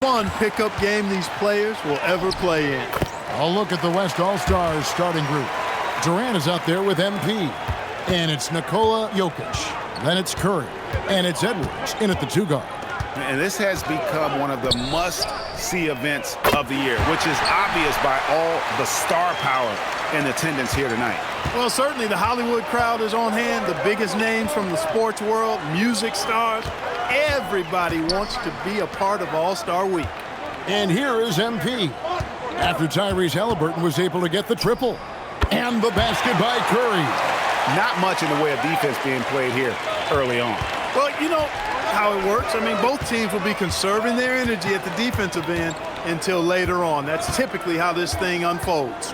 Fun pickup game these players will ever play in. A look at the West All-Stars starting group. Durant is out there with MP. And it's Nikola Jokic. Then it's Curry. And it's Edwards in at the 2 guard. And this has become one of the must-see events of the year, which is obvious by all the star power in attendance here tonight. Well, certainly the Hollywood crowd is on hand, the biggest names from the sports world, music stars. Everybody wants to be a part of All-Star Week. And here is MP. After Tyrese Halliburton was able to get the triple. And the basket by Curry. Not much in the way of defense being played here early on. Well, you know how it works. I mean, both teams will be conserving their energy at the defensive end until later on. That's typically how this thing unfolds.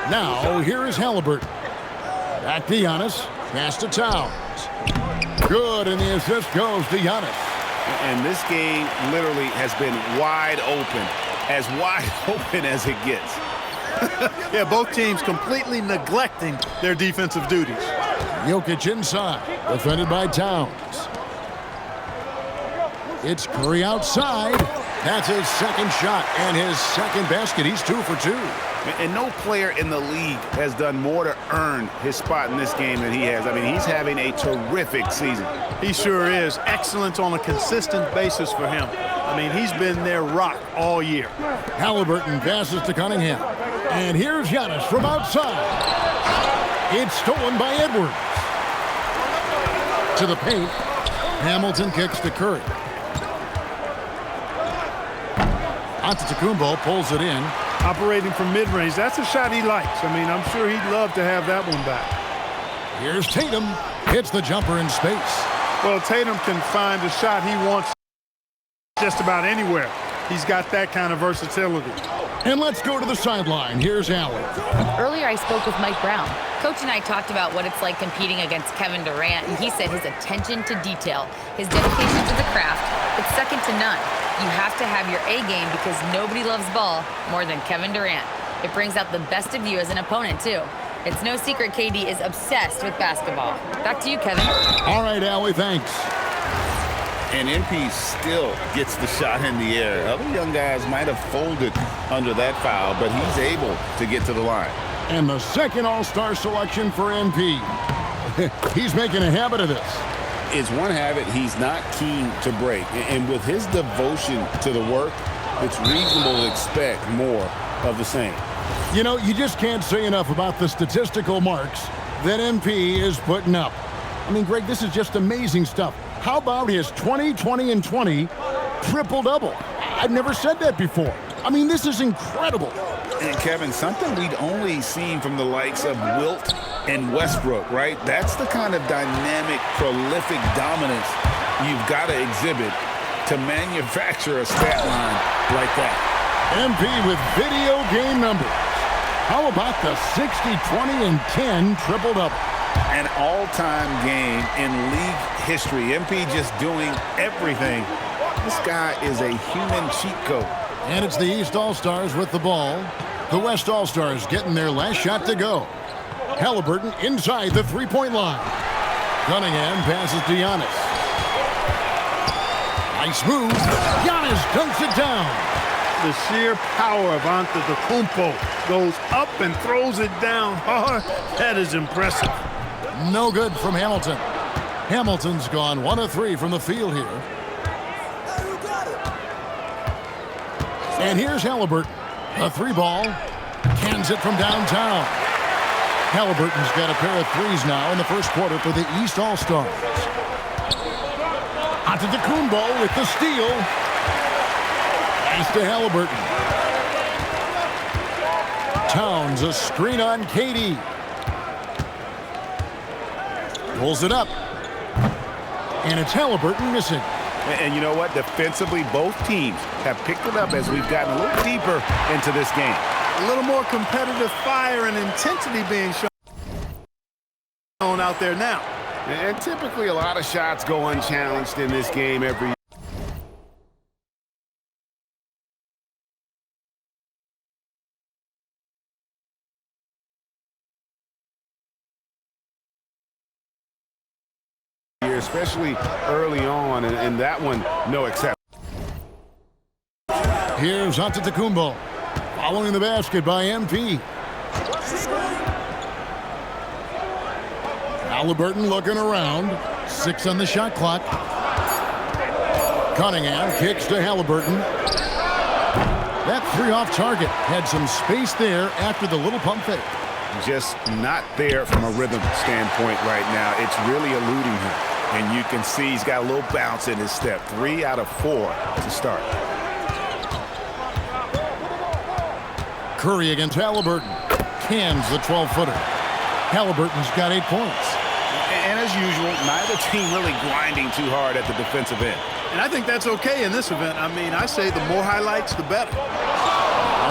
Now, here is Halliburton. Back to Giannis. Pass to Towns. Good, and the assist goes to Giannis. And this game literally has been wide open as it gets. Yeah, both teams completely neglecting their defensive duties. Jokic inside, defended by Towns. It's Curry outside. That's his second shot and his second basket. He's 2 for 2. And no player in the league has done more to earn his spot in this game than he has. I mean, he's having a terrific season. He sure is. Excellence on a consistent basis for him. I mean, he's been their rock all year. Halliburton passes to Cunningham. And here's Giannis from outside. It's stolen by Edwards. To the paint. Hamilton kicks to Curry. Antetokounmpo pulls it in. Operating from mid-range, that's a shot he likes. I mean, I'm sure he'd love to have that one back. Here's Tatum. Hits the jumper in space. Well, Tatum can find a shot he wants just about anywhere. He's got that kind of versatility. And let's go to the sideline. Here's Allen. Earlier, I spoke with Mike Brown. Coach and I talked about what it's like competing against Kevin Durant, and he said his attention to detail, his dedication to the craft, it's second to none. You have to have your A game because nobody loves ball more than Kevin Durant. It brings out the best of you as an opponent, too. It's no secret KD is obsessed with basketball. Back to you, Kevin. All right, Allie, thanks. And MP still gets the shot in the air. Other young guys might have folded under that foul, but he's able to get to the line. And the second All-Star selection for MP. He's making a habit of this. It's one habit he's not keen to break. And with his devotion to the work, it's reasonable to expect more of the same. You know, you just can't say enough about the statistical marks that MP is putting up. I mean, Greg, this is just amazing stuff. How about his 20, 20, and 20 triple-double? I've never said that before. I mean, this is incredible. And, Kevin, something we'd only seen from the likes of Wilt and Westbrook, right? That's the kind of dynamic, prolific dominance you've got to exhibit to manufacture a stat line like that. MP with video game numbers. How about the 60, 20, and 10 triple-double? An all-time game in league history. MP just doing everything. This guy is a human cheat code. And it's the East All-Stars with the ball. The West All-Stars getting their last shot to go. Halliburton inside the three-point line. Cunningham passes to Giannis. Nice move. Giannis dunks it down. The sheer power of Antetokounmpo goes up and throws it down hard. That is impressive. No good from Hamilton. Hamilton's gone 1 of 3 from the field here. And here's Halliburton. A 3-ball. Cans it from downtown. Halliburton's got a pair of threes now in the first quarter for the East All-Stars. Antetokounmpo with the steal. Pass to Halliburton. Towns, a screen on KD. Pulls it up. And it's Halliburton missing. And you know what? Defensively, both teams have picked it up as we've gotten a little deeper into this game. A little more competitive fire and intensity being shown out there now. And typically a lot of shots go unchallenged in this game every year. Especially early on, and that one, no exception. Here's Antetokounmpo. Following the basket by MP. Halliburton looking around. 6 on the shot clock. Cunningham kicks to Halliburton. That 3 off target. Had some space there after the little pump fake. Just not there from a rhythm standpoint right now. It's really eluding him. And you can see he's got a little bounce in his step. 3 out of 4 to start. Curry against Halliburton. Cans the 12-footer. Halliburton's got 8 points. And as usual, neither team really grinding too hard at the defensive end. And I think that's okay in this event. I mean, I say the more highlights, the better.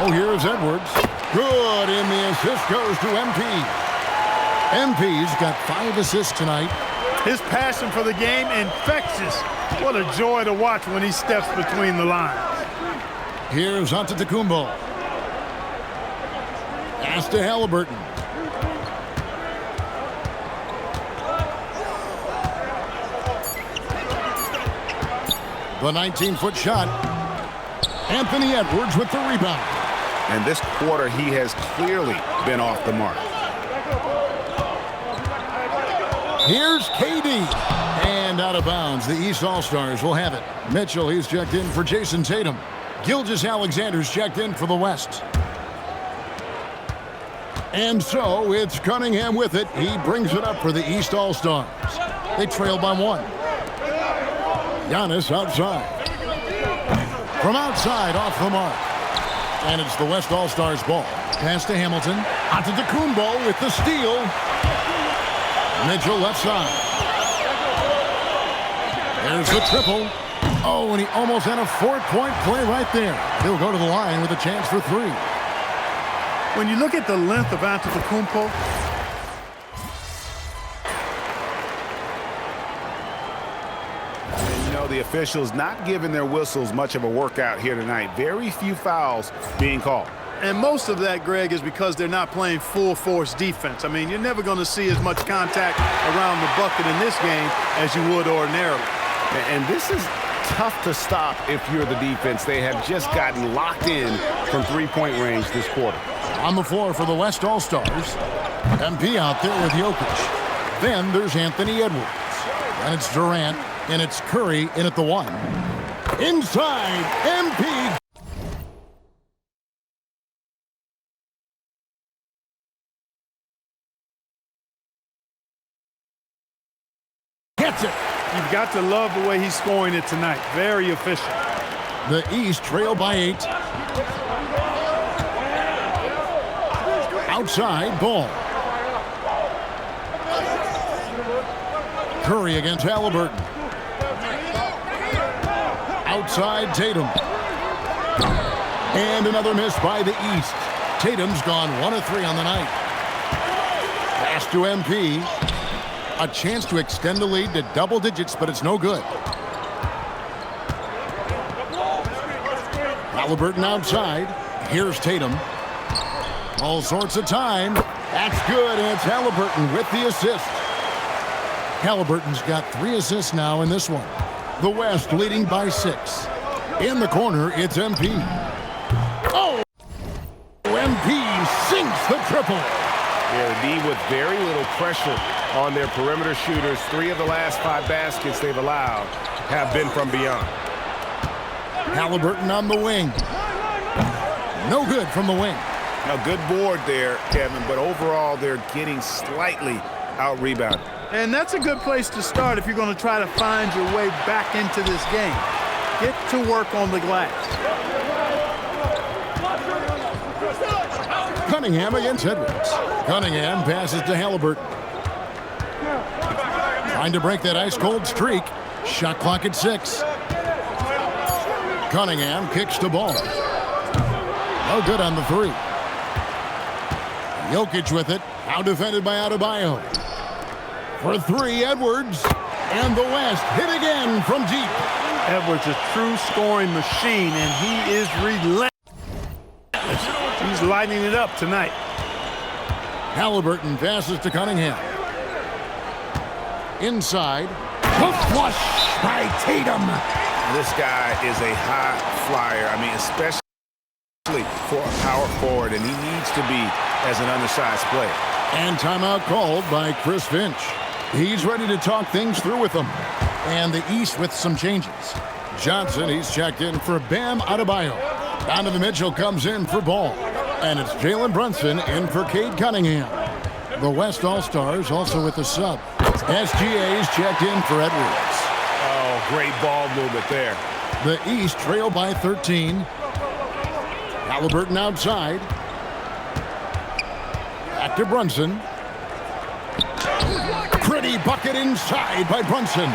Oh, here's Edwards. Good, and the assist goes to MP. MP's got 5 assists tonight. His passion for the game, infectious. What a joy to watch when he steps between the lines. Here's Antetokounmpo. Pass to Halliburton. The 19-foot shot. Anthony Edwards with the rebound. And this quarter, he has clearly been off the mark. Here's KD. And out of bounds. The East All-Stars will have it. Mitchell, he's checked in for Jason Tatum. Gilgeous-Alexander's checked in for the West. And so it's Cunningham with it. He brings it up for the East All-Stars. They trail by 1. Giannis outside. From outside, off the mark. And it's the West All-Stars ball. Pass to Hamilton. Antetokounmpo with the steal. Mitchell left side. There's the triple. Oh, and he almost had a 4-point play right there. He'll go to the line with a chance for 3. When you look at the length of Antetokounmpo, The officials not giving their whistles much of a workout here tonight. Very few fouls being called. and most of that, Greg, is because they're not playing full force defense. I mean, you're never going to see as much contact around the bucket in this game as you would ordinarily. And this is tough to stop if you're the defense. They have just gotten locked in from three-point range this quarter. On the floor for the West All-Stars, MP out there with Jokic. Then there's Anthony Edwards. And it's Durant, and it's Curry in at the one. Inside, MP. Gets it. You've got to love the way he's scoring it tonight. Very efficient. The East trail by 8. Outside, ball. Curry against Halliburton. Outside, Tatum. And another miss by the East. Tatum's gone 1 of 3 on the night. Pass to MP. A chance to extend the lead to double digits, but it's no good. Halliburton outside. Here's Tatum. All sorts of time. That's good, and it's Halliburton with the assist. Halliburton's got 3 assists now in this one. The West leading by 6. In the corner, it's MP. Oh! MP sinks the triple. Yeah, the D with very little pressure on their perimeter shooters. 3 of the last 5 baskets they've allowed have been from beyond. Halliburton on the wing. No good from the wing. A good board there, Kevin, but overall they're getting slightly out-rebounded. And that's a good place to start if you're going to try to find your way back into this game. Get to work on the glass. Cunningham against Edwards. Cunningham passes to Halliburton. Trying to break that ice-cold streak. Shot clock at 6. Cunningham kicks the ball. No good on the 3. Jokic with it. Now defended by Adebayo. For 3, Edwards. And the West hit again from deep. Edwards, a true scoring machine, and he is relentless. He's lighting it up tonight. Halliburton passes to Cunningham. Inside. The flush by Tatum. This guy is a high flyer. I mean, especially for a power forward, and he needs to be as an undersized player. And timeout called by Chris Finch. He's ready to talk things through with them. And the East with some changes. Johnson, he's checked in for Bam Adebayo. Donovan Mitchell comes in for Ball. And it's Jalen Brunson in for Cade Cunningham. The West All-Stars also with the sub. SGA's checked in for Edwards. Oh, great ball movement there. The East trail by 13. Halliburton outside. Back to Brunson. Pretty bucket inside by Brunson.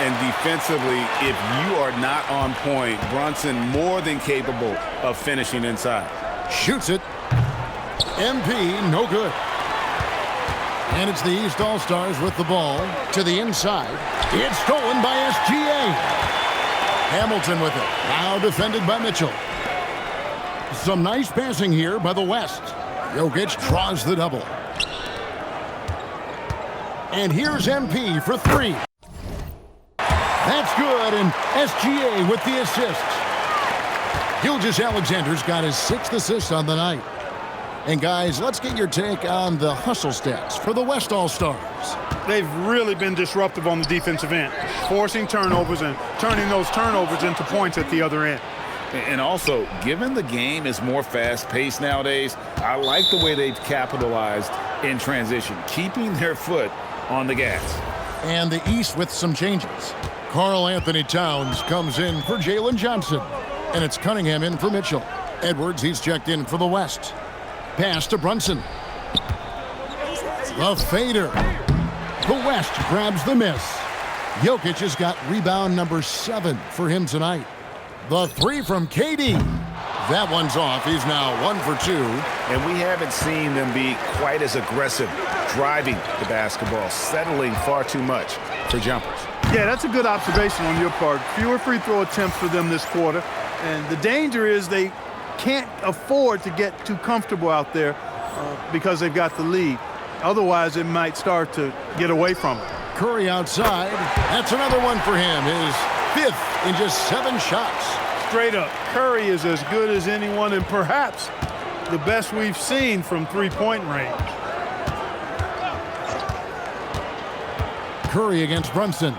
And defensively, if you are not on point, Brunson more than capable of finishing inside. Shoots it. MP, no good. And it's the East All-Stars with the ball to the inside. It's stolen by SGA. Hamilton with it. Now defended by Mitchell. Some nice passing here by the West. Jokic draws the double. And here's MP for three. That's good, and SGA with the assist. Gilgeous-Alexander's got his 6th assist on the night. And guys, let's get your take on the hustle stats for the West All-Stars. They've really been disruptive on the defensive end, forcing turnovers and turning those turnovers into points at the other end. And also, given the game is more fast-paced nowadays, I like the way they've capitalized in transition, keeping their foot on the gas. And the East with some changes. Karl Anthony Towns comes in for Jalen Johnson. And it's Cunningham in for Mitchell. Edwards, he's checked in for the West. Pass to Brunson. The fader. The West grabs the miss. Jokic has got rebound number 7 for him tonight. The three from KD. That one's off. He's now 1 for 2. And we haven't seen them be quite as aggressive driving the basketball, settling far too much for jumpers. Yeah, that's a good observation on your part. Fewer free throw attempts for them this quarter. And the danger is they can't afford to get too comfortable out there because they've got the lead. Otherwise, it might start to get away from it. Curry outside. That's another one for him. His 5th in just 7 shots. Straight up, Curry is as good as anyone and perhaps the best we've seen from three-point range. Curry against Brunson.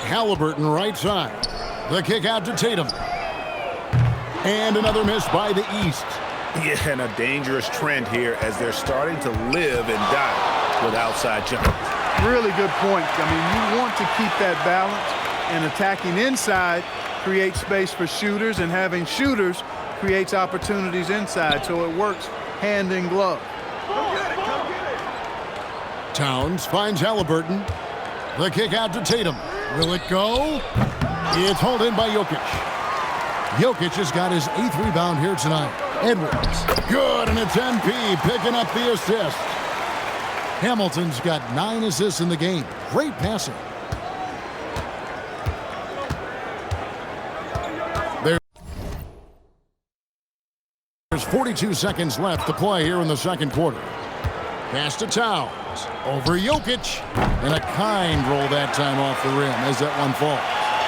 Halliburton right side. The kick out to Tatum. And another miss by the East. Yeah, and a dangerous trend here as they're starting to live and die with outside jumpers. Really good point. I mean, you want to keep that balance, and attacking inside creates space for shooters, and having shooters creates opportunities inside, so it works hand in glove. Towns finds Halliburton. The kick out to Tatum. Will it go? It's hauled in by Jokic. Jokic has got his 8th rebound here tonight. Edwards. Good, and it's MP picking up the assist. Hamilton's got 9 assists in the game. Great passing. There's 42 seconds left to play here in the second quarter. Pass to Towns. Over Jokic. And a kind roll that time off the rim as that one falls.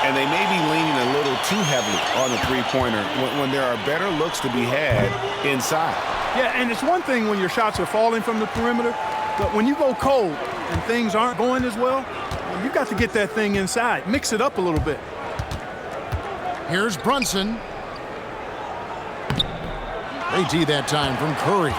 And they may be leaning a little too heavily on the three-pointer when there are better looks to be had inside. Yeah, and it's one thing when your shots are falling from the perimeter, but when you go cold and things aren't going as well, you got to get that thing inside. Mix it up a little bit. Here's Brunson. They tee that time from Curry.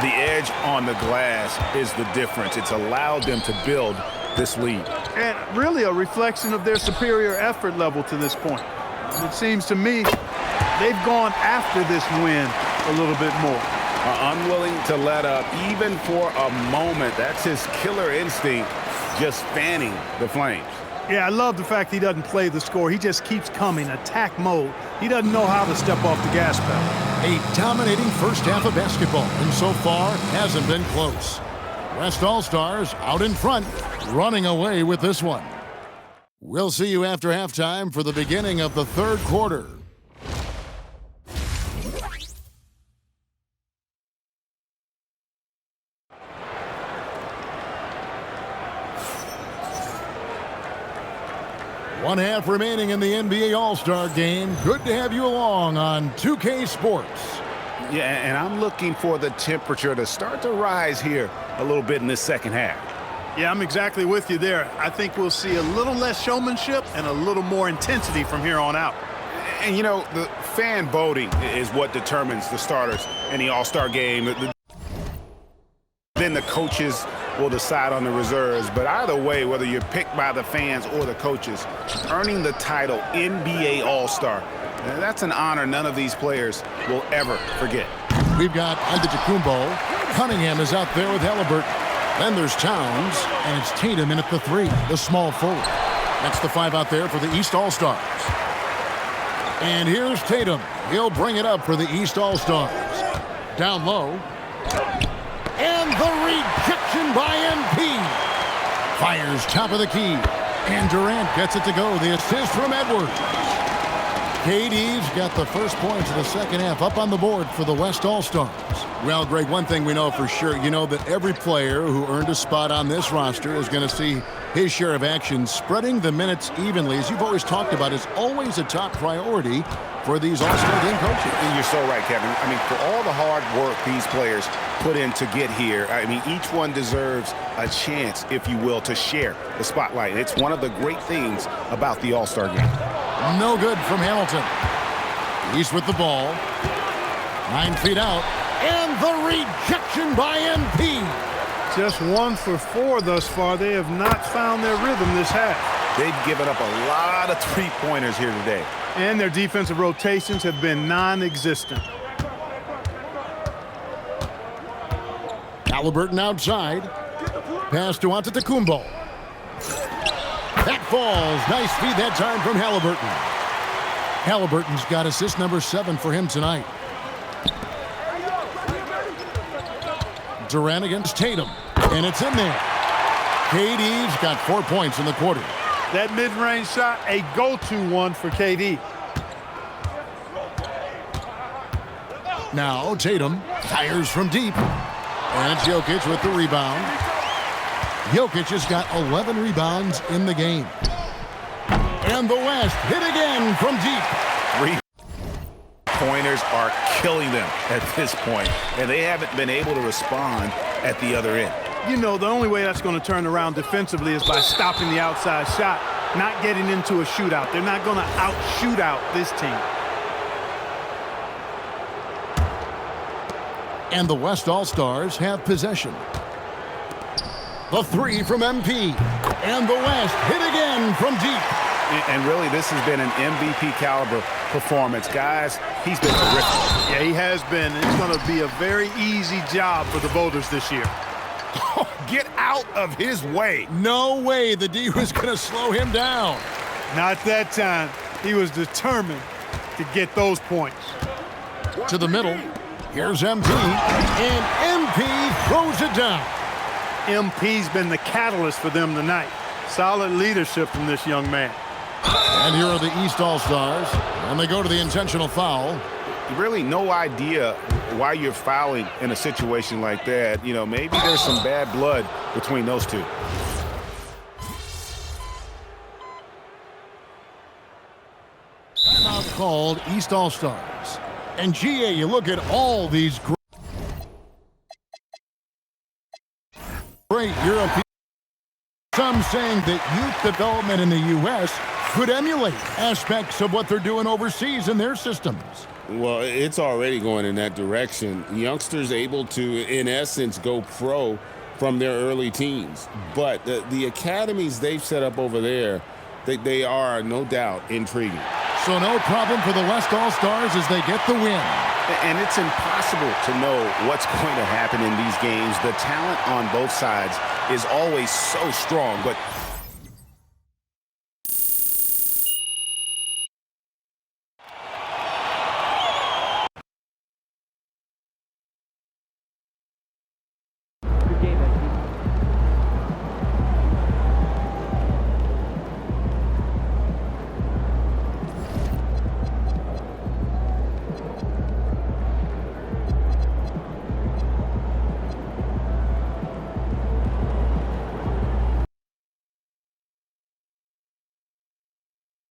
The edge on the glass is the difference. It's allowed them to build this lead. And really a reflection of their superior effort level to this point. It seems to me they've gone after this win a little bit more. Unwilling to let up even for a moment. That's his killer instinct, just fanning the flames. Yeah, I love the fact he doesn't play the score. He just keeps coming, attack mode. He doesn't know how to step off the gas pedal. A dominating first half of basketball, and so far hasn't been close. West All-Stars out in front, running away with this one. We'll see you after halftime for the beginning of the third quarter. One half remaining in the NBA All-Star game. Good to have you along on 2K Sports. Yeah, and I'm looking for the temperature to start to rise here a little bit in this second half. Yeah, I'm exactly with you there. I think we'll see a little less showmanship and a little more intensity from here on out. And, you know, the fan voting is what determines the starters in the All-Star game. Then the coaches will decide on the reserves. But either way, whether you're picked by the fans or the coaches, earning the title NBA All-Star, that's an honor none of these players will ever forget. We've got Antetokounmpo. Cunningham is out there with Halliburton. Then there's Towns, and it's Tatum in at the 3, the small forward. That's the 5 out there for the East All-Stars. And here's Tatum. He'll bring it up for the East All-Stars. Down low. And the rejection by MP. Fires top of the key. And Durant gets it to go. The assist from Edwards. KD's got the first points of the second half up on the board for the West All-Stars. Well, Greg, one thing we know for sure, you know that every player who earned a spot on this roster is going to see his share of action. Spreading the minutes evenly, as you've always talked about, is always a top priority for these All-Star game coaches. And you're so right, Kevin. I mean, for all the hard work these players put in to get here, I mean, each one deserves a chance, if you will, to share the spotlight. It's one of the great things about the All-Star game. No good from Hamilton. He's with the ball. 9 feet out. And the rejection by MP. Just 1 for 4 thus far. They have not found their rhythm this half. They've given up a lot of three-pointers here today. And their defensive rotations have been non-existent. Halliburton outside. Pass to Antetokounmpo. That falls. Nice feed that time from Halliburton. Halliburton's got assist number 7 for him tonight. Durant against Tatum. And it's in there. KD's got 4 points in the quarter. That mid-range shot, a go-to one for KD. Now Tatum fires from deep. And it's Jokic with the rebound. Jokic has got 11 rebounds in the game. And the West hit again from deep. Three-pointers are killing them at this point, and they haven't been able to respond at the other end. You know, the only way that's going to turn around defensively is by stopping the outside shot, not getting into a shootout. They're not going to out-shoot out this team. And the West All-Stars have possession. The 3 from MP. And the West hit again from deep. And really, this has been an MVP caliber performance. Guys, he's been terrific. Yeah, he has been. It's going to be a very easy job for the voters this year. Get out of his way. No way the D was going to slow him down. Not that time. He was determined to get those points. To the middle. Here's MP. And MP throws it down. MP's been the catalyst for them tonight. Solid leadership from this young man. And here are the East All-Stars. And they go to the intentional foul. Really no idea why you're fouling in a situation like that. You know, maybe there's some bad blood between those two. Timeout called East All-Stars. And GA, you look at all these great European. Some saying that youth development in the U.S. could emulate aspects of what they're doing overseas in their systems. Well, it's already going in that direction. Youngsters able to, in essence, go pro from their early teens. But the academies they've set up over there, they are no doubt intriguing. So no problem for the West All-Stars as they get the win. And it's impossible to know what's going to happen in these games. The talent on both sides is always so strong, but